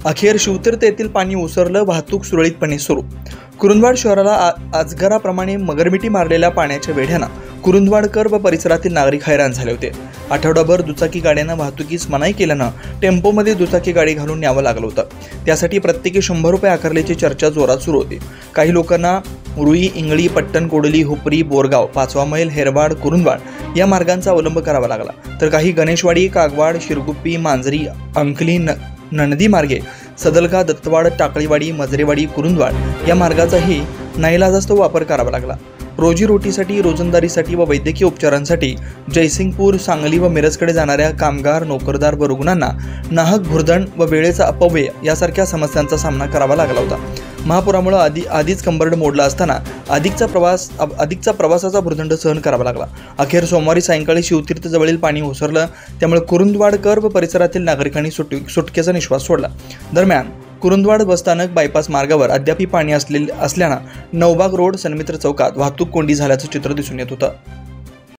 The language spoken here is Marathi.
अखेर शिवतीर्थ येथील पाणी ओसरलं, वाहतूक सुरळीतपणे सुरू। कुरुंदवाड शहराला अजगराप्रमाणे मगरमिठी मारलेल्या पाण्याच्या वेढ्यानं कुरुंदवाडकर व परिसरातील नागरिक हैराण झाले होते। आठवडाभर दुचाकी गाड्यांना वाहतुकीस मनाई केल्यानं टेम्पोमध्ये दुचाकी गाडी घालून न्यावं लागलं होतं। त्यासाठी प्रत्येकी 100 रुपये आकारल्याची चर्चा जोरात सुरू होती। काही लोकांना रुई, इंगळी, पट्टण, कोडली, हुपरी, बोरगाव, 5वा मैल, हेरवाड, कुरुंदवाड या मार्गांचा अवलंब करावा लागला, तर काही गणेशवाडी, कागवाड, शिरगुप्पी, मांजरी, अंकली, नंदी मार्गे सदलगा, दत्तवाड, टाकळीवाडी, मजरेवाडी, कुरुंदवाड या मार्गाचाही नाईलाजास्तव वापर करावा लागला। रोजीरोटीसाठी, रोजंदारीसाठी व वैद्यकीय उपचारांसाठी जयसिंगपूर, सांगली व मिरजकडे जाणाऱ्या कामगार, नोकरदार व रुग्णांना नाहक भुर्दंड व वेळेचा अपव्यय यासारख्या समस्यांचा सामना करावा लागला होता। महापुरामुळे आधीच कंबरड मोडला असताना अधिकचा प्रवासाचा भुर्दंड सहन करावा लागला। अखेर सोमवारी सायंकाळी शिवतीर्थजवळील पाणी ओसरलं, त्यामुळे कुरुंदवाडकर व परिसरातील नागरिकांनी सुटकेचा निश्वास सोडला। दरम्यान कुरुंदवाड बसस्थानक बायपास मार्गावर अद्यापही पाणी असल्यानं नवबाग रोड, सन्मित्र चौकात वाहतूक कोंडी झाल्याचं चित्र दिसून येत होतं।